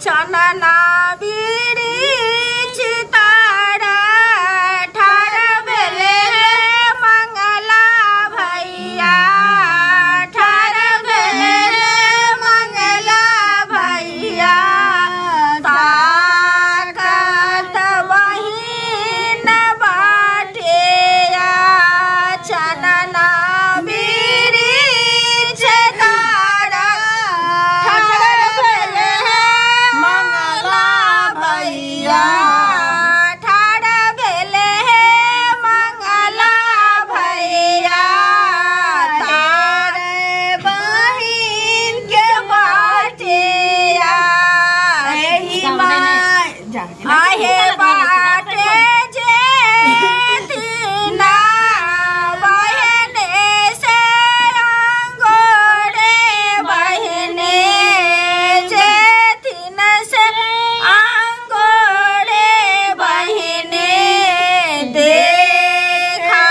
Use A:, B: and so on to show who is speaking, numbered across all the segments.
A: चनना बीड़ी चितारा ठाड़ बेले मंगला भैया ठाड़ बेले मंगला भैया ताकत बहिन बाटिया चनना बीड़ी चितारा ठाड़ बेले मंगला भैया ठाड़ बेले मंगला भैया तारे बहिन के बाटिया आहे बाटे जेठिना बहने से अंगोरे बहने जेठिन से अंगोरे बहने देखा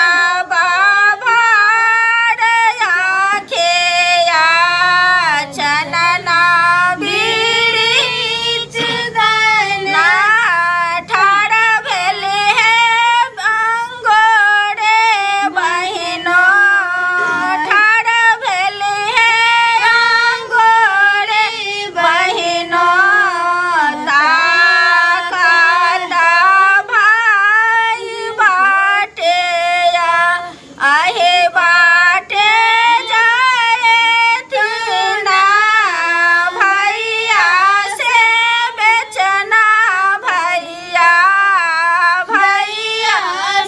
A: बाभार आँखेया चनना बीड़ी चिदना ठाड़ भेले अंगोरे बहिनो ठाड़ भेले अंगोरे बहिनो ताकता भाई बाटेया आहे बाटे जाए थीना भैया से बेचना भैया भैया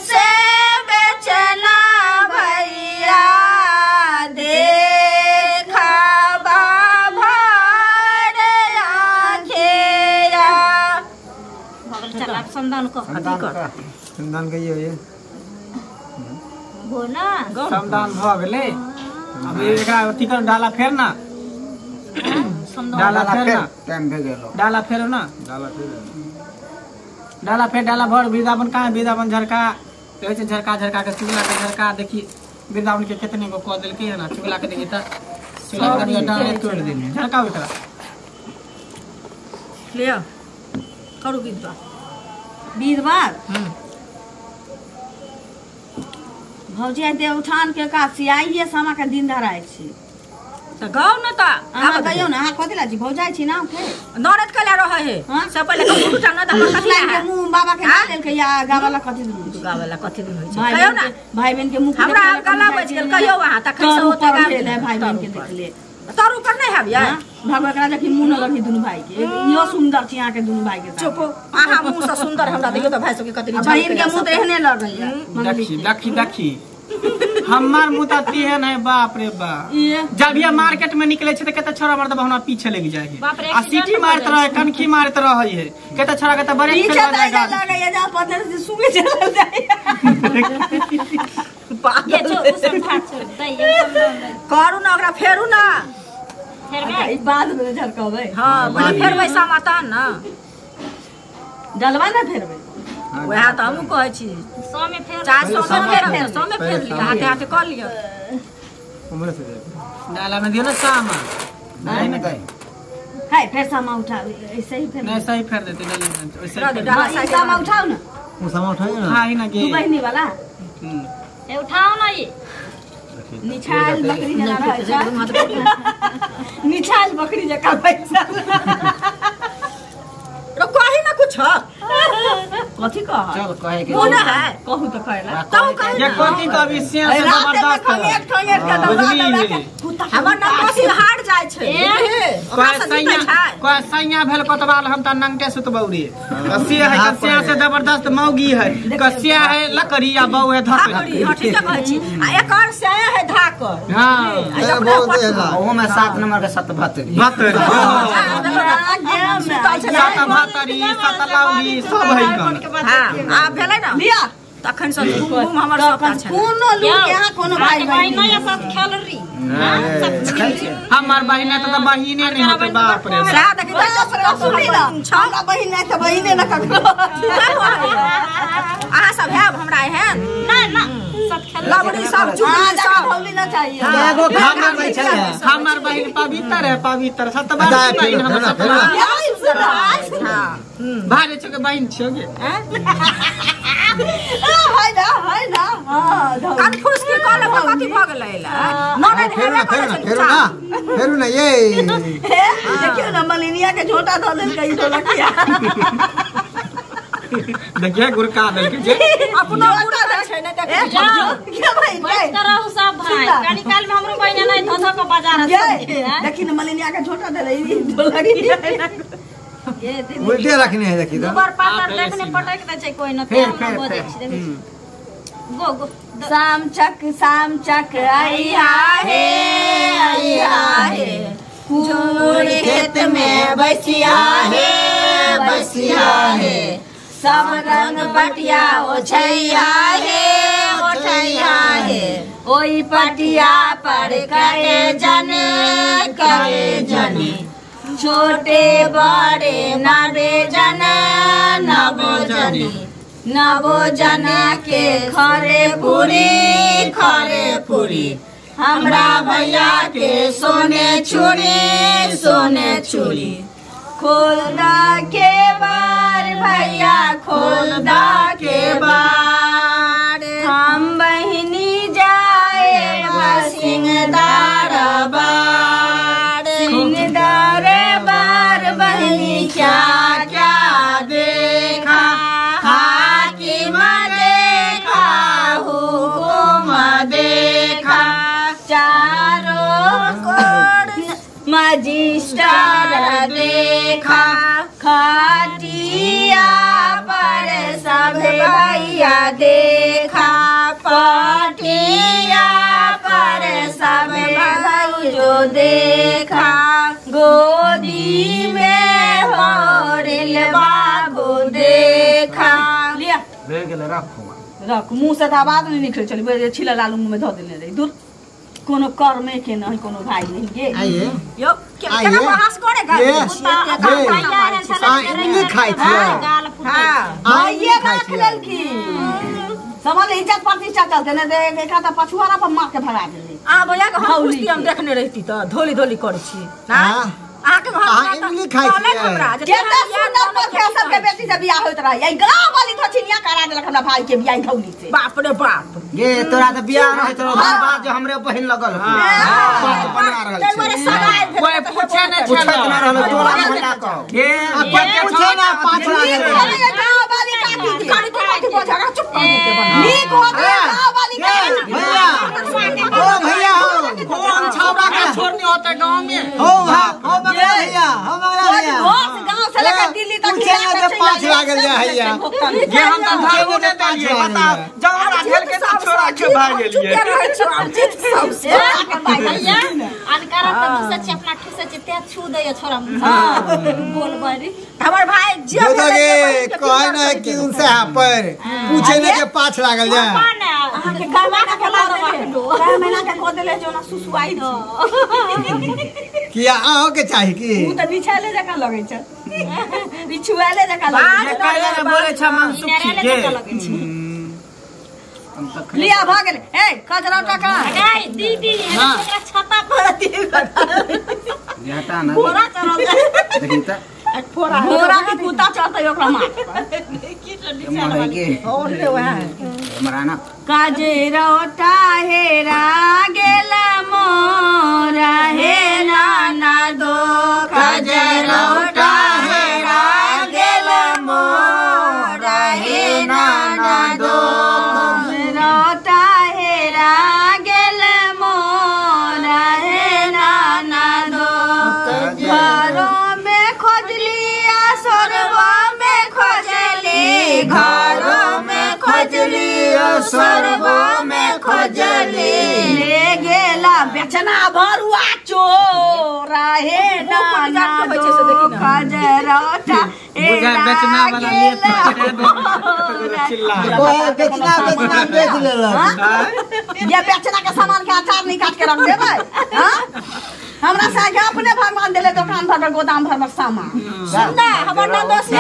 A: से बेचना भैया देखा बाभार आँखेया चला संदान को
B: संदान के ये
A: बोना
C: समदान भ गेले अब एकरा अथी कर डाला फेर ना डाला फेर ना
B: टाइम भे गेलो
C: डाला फेरो ना डाला फेर डाला भर वृंदावन कहाँ वृंदावन झरका कहै छै झरका झरका के चुगला के झरका देखी वृंदावन के कितने को कह देलकै है ना चुगला के देखी त चुगला के डाले तोड़ देने झरका एकरा
A: ले करू वीरवार भौजी दे उठान के का सियाइए सामा के दिन धराय छी त गाउ न त आब गयो न कथि ला छी भौजाई छी ना के नरत कला रहे है सब पहले उठा न त कथि ला मुंह बाबा के लेल के या गावाला कथि दिन गावाला कथि दिन होय छै कहियो ना भाई बहन के मुंह हमरा गला बच गेल कहियो वहां त कैसे होते गावे भाई बहन के देख ले तोर ऊपर नहीं हबिया भगवान देखी मुंह न लगी दुनु भाई के यो सुंदर छी यहाँ के दुनु भाई के चुप आहा मुंह से सुंदर हमरा देखियो त भाई सब के कतरी बहन के मुंह त एहने लगैया
C: देखी देखी देखी हमार मुंह त तेहन है बाप रे बाप जब ये मार्केट में निकले छै त केते छोरा मर्द हमरा पीछे लग जाय है आ सीटी मारत रहे कनखी मारत रहे है केते छोरा के त बड़े खेल जाएगा
A: लगैया जा पत्थर से सुगे चल जाए ये जो उसम भात छोड़ दई करू ना ओकरा फेरू ना फेरबे ई बाद में झरकबे हां बड़ी फेरबै सामाता ना जलवा ना फेरबै वह त हम कहै छी 100 में फेर 400 में फेर 100 में फेर लिया हाथे हाथे कर लियो
C: उमरे से डाला में दियो ना सामा नहीं ना कहीं
A: हाय फेर सामा उठा ऐसे ही फेर
C: नहीं सही फेर देते डाली में ऐसे
A: डाला सामा उठाओ ना
B: वो सामा उठाइए ना
C: हां ही ना गे
A: तू बहनी वाला ए उठाओ ना ये निछाल बकरी जना रह जा निछाल बकरी जका पैसा रो कहि ना कुछ कथि कह
B: चल कहे के
A: कोना है कहू त कहला तू कह
C: ये कथि कभी सिया से जबरदस्त
A: हमर नकोसी हार जाय छै
C: कोई सैया भेल कोतवाल हम त नंगटे सुतबौरी कसिया है कसिया से जबरदस्त मौगी है कसिया है लकड़ी या बौ है धकड़ी
A: हां ठीक कहै छी आ एकर से है धाकर
C: हां
B: ओ में 7 नंबर के 7 भातरी
C: भातरी सतलाउली सब है कन
A: हां आ भेलै ना लिया तखन से घूम हमर सब छै कोनो लोग यहां कोनो भाई बहिन या साथ खेल रही
C: हमार बहिने त बहिने नहीं होते बाप रे
A: सा देखि सुनी ना हमरा बहिन नहीं त बहिने न ककरो आ सब है हमरा है ना ना सब खेल लबड़ी सब चुनी सब भौली ना चाहिए
B: एगो खाना नहीं छै
C: हमार बहिन पवित्र है पवित्र सतबार बहिन हम सतबार भागे छके बहन छगे
A: हाय ना कन्फ्यूज के कॉल कथि भ गेलैला ननद हेबे करे
B: फेरू ना ये
A: देखियो ना मलिनिया के झोटा द देल कई तो लकिया
C: देखिए गुरका देल के जे
A: अपना गुरका दे छै न देख जाओ के भाई
D: बस करहु सब भाई कनी काल में हमरो बहिन नै धो के बाजार
A: से देखि न मलिनिया के झोटा देले ई तो लगी ये
B: उल्टे रखने है देखी तो
D: ऊपर पातर देखने पटक दे छै कोई न तेल न बोदे छै देखि गो
A: शाम चक आइया हे कूड़ खेत में बसिया है सब रंग बटिया ओछैया है ओई पटिया पर करे जने छोटे बड़े नबो जना के खरे पूरी हमरा भैया के सोने चूड़ी खोल दा के बार भैया खोल दा के बार हम बहिनी जाए सिंगदार बार बहिनी क्या देखा हाकिम देखा हुकुम देखा चारों कोण मजिस्टर देखा खटिया पर सब भैया देखा पटिया पर सब भैया देखा गोदी में हो रिल बाबू देखा लिया
B: ले गेले रखो
A: रख मुंह से था बात नहीं निकले चली छिला लालू मुंह में धो देने रही दूर कोनो कर्मे के नहीं कोनो भाई नहीं ये
B: आइए
A: यो केना बहस करेगा
B: ये खाई थी
A: हां ये रख लेल की समझ इज्जत प्रतिष्ठा चलते ने देखा त पछुआरा पर मार के भगा देले आ भैया के हम कुश्ती हम देखने रहती त धोली करे छी हां आके घर
B: इमली खाई थी
A: केतना सुंदर प्रोफेसर के बेटी से बियाह होत रहा ई गांव वाली थछिनिया करा देलक हमरा भाई के बियाह धौली से बाप रे बाप
B: ये तोरा त बियाह रहे तोरा बात जो हमरे बहिन लगल बात बना रहल छै
C: कोई पूछे न
B: ना रहल तोरा भटा कह
C: ये
B: पूछे ना 5 लाख
A: गांव वाली काटी तो बोझा चुप कर के बना नीक हो गया गांव वाली
B: भैया ओ भैया
C: कौन छावड़ा का छोड़नी होता गांव में
B: हो मंगला भैया
A: गांव से लेकर दिल्ली तक
B: 5 लागल जा भैया
C: ये हम त भागो ने देलिए बता जब हमरा खेल के साथ छोड़ा के भाग गेलिए
D: भैया अनकारा त सच्ची अपना ठुसे ते छू दे छोरा बोल बारी
A: हमर भाई
B: जो लगे कहे ना कि उनसे यहाँ पर पूछे ने के 5 लागल जा
A: के महीना के को देले जो ना सुसुआई थी
B: किया आओ के चाहि की
A: तू त बिछाले जका लगे छ बिछुआले जका लगे
C: ये काहे ने बोले छ मन सुखी के
A: लिया भागले ए कजरा टका
D: गाय दीदी एकरा छाता पर दी
B: हटा ना
A: पूरा चढ़ल
B: देखि त
A: मोरा के कुत्ता चढ़तै ओकरा मार
B: मरे के
A: और ले वह
B: मराना
A: काजरोटा हेरा गेला मोरा हे नाना दो काजरोटा हेरा गेला मोरा हे नाना दो काजरोटा हेरा गेला मोरा हे नाना दो घरों में खोजली असरवा में खोजली घरों में खोजली सरबा में खोजली ले गेला बेचना भरुआ चोरा हे नाना दो काजरोटा
C: बुझा बेचना वाला ले चिल्ला
B: बेचना बेच लेला
A: ये बेचना के सामान के अचार नहीं काट के रख देबै हां हमरा सागे अपने भगवान देले दुकान भर गोदाम भर में सामान
D: सुनना हमर ना दोस्त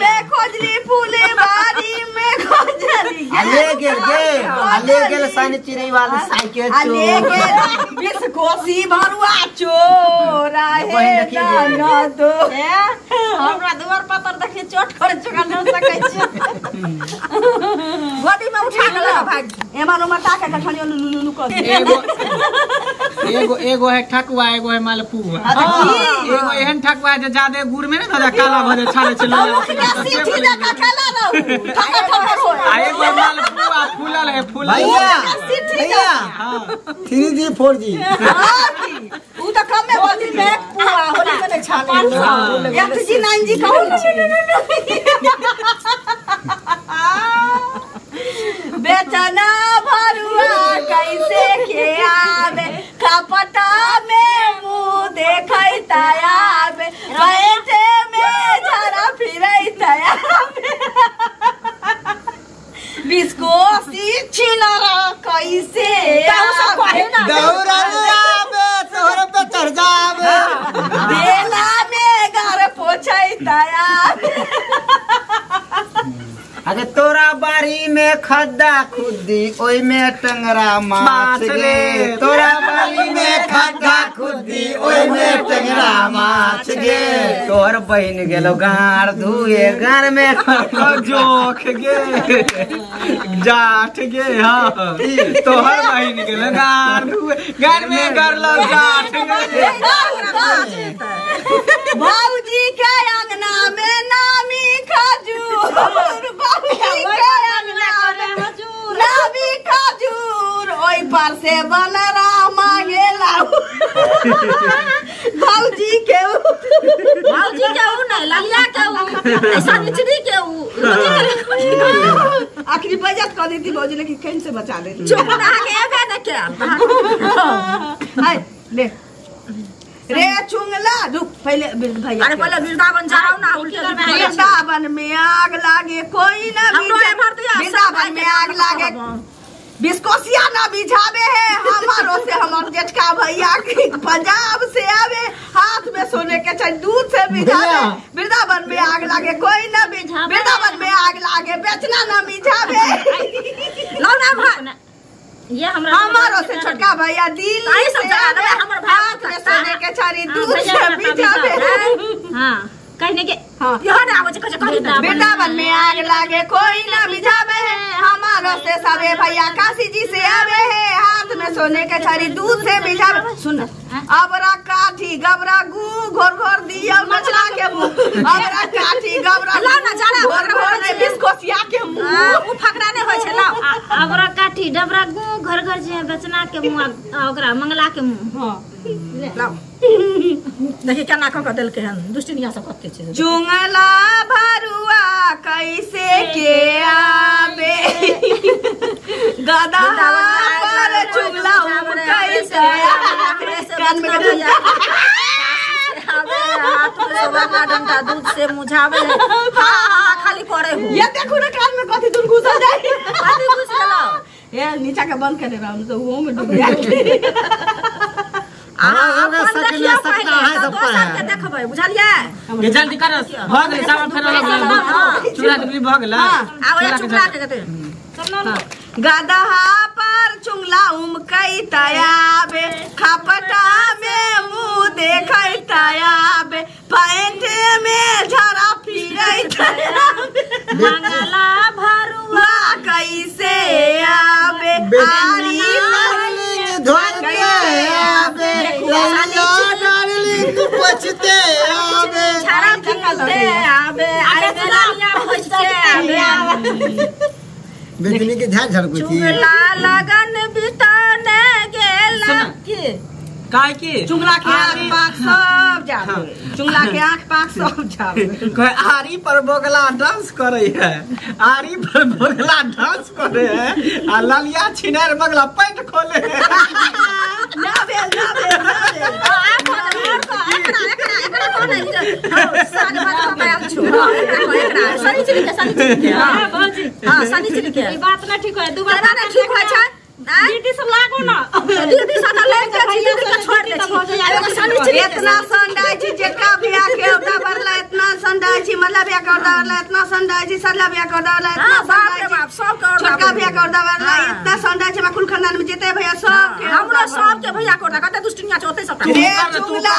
A: में खोजली फूले बारी में खोजली
B: ले गेल सन चिड़ै वाली साइकिल चोर
A: बिस कोसी भरुआ चोरा है ना दो
D: हमरा दुआर पतर देखि चोट कर चुका न सकै छी
A: गोदी में उठा के लगा भाग एमानो मटा के कठनियो लुलु कर
C: एगो है ठकुआ एगो है मालपुआ एगो एहन ठकुआ जे ज्यादा गुड़ में ना काला भजे छाड़े चले
A: सीधी जगह खेला रहू ठका ठकर हो
C: आ एगो मालपुआ फूलल है फूलल
B: भैया 3G 4G
A: उ त कम में बदली में पुआ होली में छाले 8G 9G कहू बेचना भरुआ कैसे के आवे कपटा में मुंह देखै तयाबे बैठे में झरा फिरै तयाबे बिस्कोसी छिनर कैसे
B: दौड़ाबे तोहर पे चढ़ जाबे
A: बेला में घर पोछै तयाबे
B: अरे तोरा बारी में खद्दा खुद्दी ओई में टंगरा माछ गे तोरा बारी में खद्दा खुद्दी ओई में टंगरा माछ गे तोर बहिन गेलो गार धुए घर में
C: जोख गे जाठ गे हां तोहर बहिन गेलो गार धुए घर में गरलो जाठ गे
A: भौजी के अंगना में नामी खजूर नामी खजूर ओई पर से बनरा मांगेला भौजी के उ नहीं ललिया के उ ऐसा निचरी के उ आखिरी बजट कर दी भौजी लेकिन कैसे बचा दे चुप ना के एबे न के हाय ले रे चुंगला रुक पहले भैया अरे पहले वृंदावन जाओ ना उल्टे वृंदावन में आग लागे कोई ना वृंदावन में आग लागे बिस्कोसिया ना बिछावे है हमारो से हमर जेठका भैया पंजाब से आवे हाथ में सोने के चाहे दूध से बिछावे वृंदावन में आग लागे कोई ना वृंदावन में आग लागे बेचना ना बिछावे लौना भाई
D: ये
A: हमारो से छोटका भैया दिल से हमर भात में सोने के छारी दूध से बिछावे
D: हां कहने के
A: हां
D: यहां ना आवे कह
A: वृंदावन में आग लागे कोई ना बिछावे हमारो से सबे भैया काशी जी से आवे है हाथ में सोने के छारी दूध से बिछावे सुन अबरा काठी गबरा गु घोर घोर दिया मछला के मुंह अबरा काठी गबरा ला ना जाना घोर घोर दे बिस्कोसिया के मुंह उ फकरा ने होय छै ला
D: अबरा काठी डबरा गु घर घर जे बेचना के मुंह ओकरा मंगला के मुंह
A: हां लाओ देखि केना क देल के हन दुष्टिनिया सब कते छै चुंगला भरुआ कैसे के आबे गदा पर चुगला कैसे कान में आवे हाथ में सोना डंडा दूध से मुझावे खाली पड़े हो ये देखो ना कान में कथि दूध घुस जाए कथि घुस गेलो ए नीचा के बंद कर दे हम तो वो में डूब गया
B: सकता है सब पर
A: के देखबै बुझलिए
C: ये जल्दी कर भ गेल सामान फेर चूड़ा के भ गेल
A: आवे चुगला के कहते गदहा पर चुंगला उमकै तयाबे खपटा में मुंह देखै तयाबे पैंटे में झरा फिरै तयाबे
D: मंगला भरुआ
A: कैसे आबे आरी
B: धोर के आबे डार्लिंग तू पछते आबे
A: झरा फिरते आबे अरे गलिया होइते आबे
B: बेचने के ध्यान झड़को थी
A: चुगला लगन बिताने गेला के
C: काय की
A: चुगला के आंख पाक सब जावे चुगला के आंख पाक सब जावे
C: कोई आरी पर बोगला डांस करे है आरी पर बोगला डांस करे है आ ललिया छिनार बगला पैंट खोले है
A: ना बेल सनी चिली के हां सनी चिली के
D: बात ना ठीक है दोबारा
A: ना ठीक है
D: दीदी से लागो ना
A: दीदी साथ ले के दीदी के छोड़ दे छी इतना संडाई छी जेका बिया के औदा भरला इतना संडाई छी मतलब बिया के औदा भरला इतना संडाई छी सरला बिया के औदा भरला इतना बाप रे बाप सब के औदा छोटका बिया के औदा भरला इतना संडाई छी कुल खानदान में जेते भैया सब के हमरा सब के भैया के औदा कते दुष्टिया चोते सब रे चुगला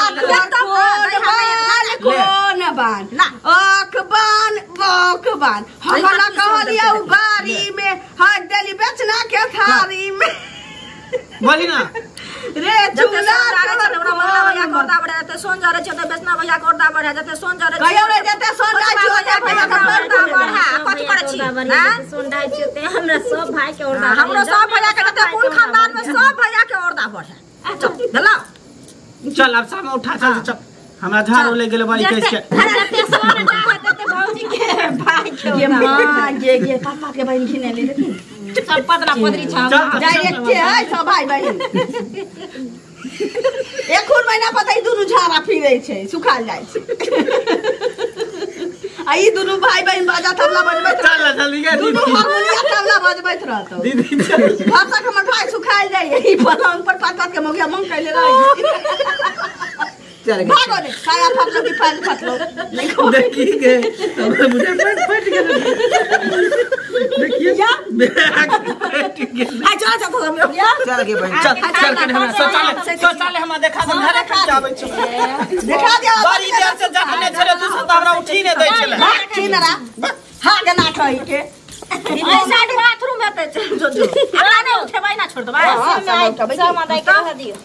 A: कोन बान अखबान बखबान हमरा कहलिया उ बारी में हट देली बेचना के थारी में
C: बोली ना
A: रे चुगला हमरा मल्ला भैया के औदा बढ़े ते सोन जरे छै ते बेचना भैया के औदा बढ़े जते सोन जरे छै कहियो रे जते सोन जाय छै ओते भैया के औदा बढ़ा कथि करे छी हां
D: सोन जाय छै ते हमरा सब भाई के औदा
A: हमरो सब भैया के जते कुल खानदान में सब भैया के औदा बढ़े चल दला
C: चल अब सामने उठा चल हमरा झाड़ो ले गेले बारी केस के
D: जते सोन जाय ते भौजी के भाई के
A: ये मां ये पापा के बहन खिने ले देखी
D: सब पतला पतरी छा
A: डायरेक्ट के है सब भाई बहन एक महीना पता ही दोनों झाड़ा फिरे छै सुखाल जाय छै आई दोनों भाई बहन बाजा तबला बजबैत
C: चल जल्दी के
A: दोनों हारमोनियम तबला बजबैत रहतो
C: दीदी चल
A: भाषा के हमर भाई सुखाल जाय ई पलंग पर पात के मोगिया मंग कैले रह
B: चल
A: भागो रे साया फटलो की पैंट फटलो
C: देखी के हमरा मुझे फट गया देखिए
A: या
C: फट गया
A: आ चल हम या
B: चल के बहन
C: चल के हमरा सोचाले हम देखा दम घरे खा आबै छ
A: देखा दिया
C: बड़ी देर से जखने छले तू सब हमरा उठी ने दै छले
A: चिनरा हां गना कहि के
D: ऐसा बाथरूम में पे जो हमरा ने उठेबै ना छोड़ दो
A: हां सब
D: मां दाई के दियो